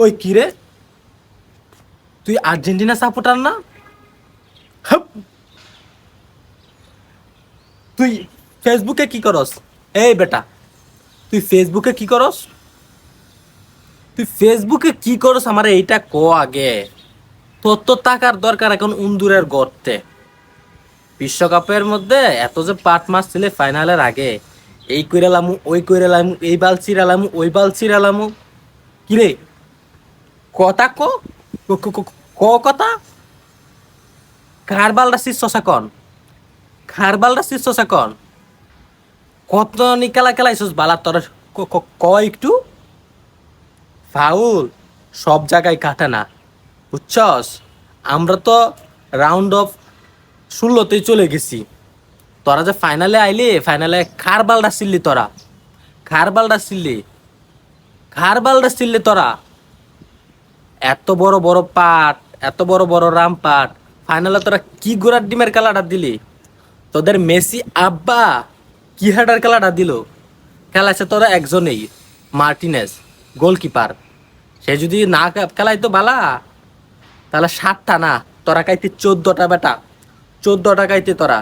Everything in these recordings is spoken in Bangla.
ওই কি রে, তুই আর্জেন্টিনা সাপোর্টার না? হাপ! তুই ফেসবুকে কি করস? এই বেটা, তুই ফেসবুকে কি করস? তুই ফেসবুকে কি করস আমার এইটা ক আগে। তোর তো টাকার দরকার এখন উন্দুরের গর্তে। বিশ্বকাপের মধ্যে এত যে পাট মারছিলে ফাইনালের আগে, এই কইরালামু ওই কইরালামু, এই বাল চিরালামু ওই বাল চিরালামু, কিরে কথা ক, ক- ক- ক- ক কথা। কার বালটা শীর্ষ কন, কার বালটা শীর্ষ কন, কত নিকালা খেলাইছস বালা তোর, ক একটু। ফাউল সব জায়গায় কাটে না, বুঝছস? আমরা তো রাউন্ড অফ 16তেই চলে গেছি। তোরা যে ফাইনালে আইলি, ফাইনালে খার বালটা ছিললি তোরা, খার বালটা ছিললি, খার বালটা ছিললি তোরা। এত বড় বড় পাট, এত বড় বড় রাম পাট, ফাইনালে তোরা কি গোড়ার ডিমের খেলাটা দিলি? তোদের মেসি আব্বা কি হাটার খেলাটা দিল? খেলাছে তোরা একজনেই, মার্টিনেজ, গোলকিপার। সে যদি না খেলাইতো বালা, তাহলে 7টা না, তোরা খাইতে 14টা বেটা, 14টা খাইতে তোরা।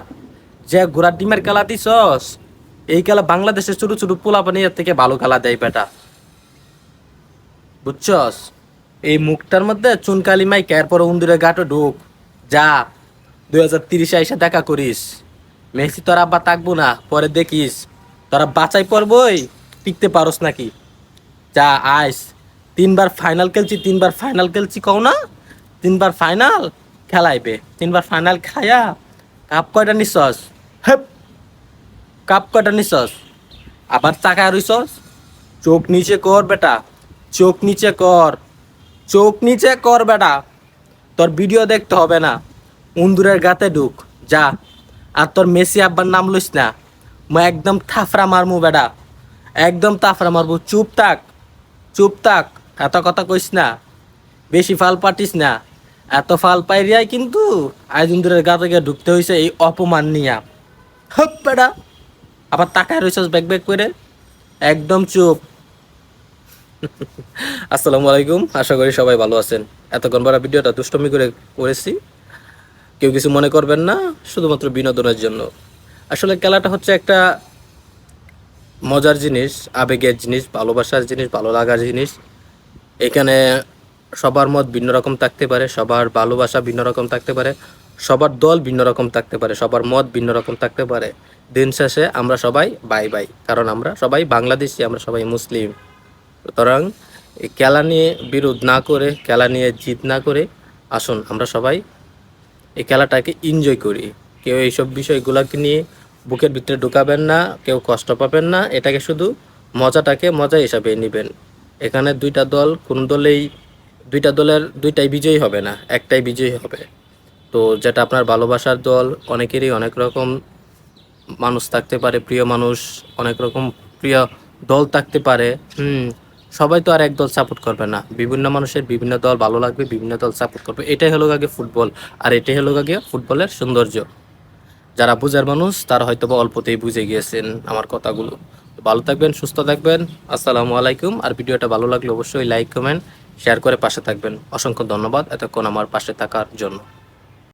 যে ঘোড়ার ডিমের খেলা দিছস, এই খেলা বাংলাদেশের ছোট ছোট পোলাপানি এর থেকে ভালো খেলা দেয় বেটা, বুঝছস? এই মুখটার মধ্যে চুনকালি মাইকে, এরপর উন্দুরে গাটো ঢুক, যা 2030 এসে দেখা করিস। মেসি তোর আব্বা থাকবো না, পরে দেখিস তোরা বাঁচাই পড়বই, টিকতে পারস নাকি। যা আইস, 3বার ফাইনাল খেলছি, 3বার ফাইনাল খেলছি কও না, 3বার ফাইনাল খেলাইবে, 3বার ফাইনাল খায়া কাপ কয়টা নিছস? হেপ, কাপ কয়টা নিছস? আবার তাকায় রইছস? চোখ নিচে কর বেটা, চোখ নিচে কর, চোখ নিচে কর বেটা। তোর ভিডিও দেখতে হবে না, উন্দুরের গাতে ঢুক যা। আর তোর মেসি আব্বার নাম লইস না, মই একদম থাফরা মারমু বেটা, একদম তাফরা মারবো। চুপ থাক, চুপ থাক, এত কথা কইস না, বেশি ফাল পাটিস না। এত ফাল পাইরিয়াই কিন্তু আজ ইন্দুরের গা থেকে ঢুকতে হয়েছে এই অপমান নিয়া। হপ বেটা, আবার তাকায় রইছস ব্যাক ব্যাক করে, একদম চুপ। আসসালামু আলাইকুম, আশা করি সবাই ভালো আছেন। এতক্ষণ বড় ভিডিওটা দুষ্টমি করে করেছি, কেউ কিছু মনে করবেন না, শুধুমাত্র বিনোদনের জন্য। আসলে খেলাটা হচ্ছে একটা মজার জিনিস, আবেগের জিনিস, ভালোবাসার জিনিস, ভালো লাগার জিনিস। এখানে সবার মত ভিন্ন রকম থাকতে পারে, সবার ভালোবাসা ভিন্ন রকম থাকতে পারে, সবার দল ভিন্ন রকম থাকতে পারে, সবার মত ভিন্ন রকম থাকতে পারে। দিন শেষে আমরা সবাই বাই বাই, কারণ আমরা সবাই বাংলাদেশি, আমরা সবাই মুসলিম। সুতরাং এই খেলা নিয়ে বিরোধ না করে, খেলা নিয়ে জিদ না করে, আসুন আমরা সবাই এই খেলাটাকে এনজয় করি। কেউ এইসব বিষয়গুলোকে নিয়ে বুকের ভিতরে ঢুকাবেন না, কেউ কষ্ট পাবেন না, এটাকে শুধু মজাটাকে মজা হিসাবে নেবেন। এখানে দুইটা দল, কোন দলেই দুইটা দলের দুইটাই বিজয়ী হবে না, একটাই বিজয়ী হবে। তো যেটা আপনার ভালোবাসার দল, অনেকেরই অনেক রকম মানুষ থাকতে পারে, প্রিয় মানুষ, অনেক রকম প্রিয় দল থাকতে পারে। সবাই তো আর এক দল সাপোর্ট করবে না, বিভিন্ন মানুষের বিভিন্ন দল ভালো লাগবে, বিভিন্ন দল সাপোর্ট করবে। এটাই হলো আগে ফুটবল, আর এটাই হলো আগে ফুটবলের সৌন্দর্য। যারা বুঝার মানুষ তারা হয়তো বা অল্পতেই বুঝে গিয়েছেন আমার কথাগুলো। ভালো থাকবেন, সুস্থ থাকবেন, আসসালামু আলাইকুম। আর ভিডিওটা ভালো লাগলে অবশ্যই লাইক, কমেন্ট, শেয়ার করে পাশে থাকবেন। অসংখ্য ধন্যবাদ এতক্ষণ আমার পাশে থাকার জন্য।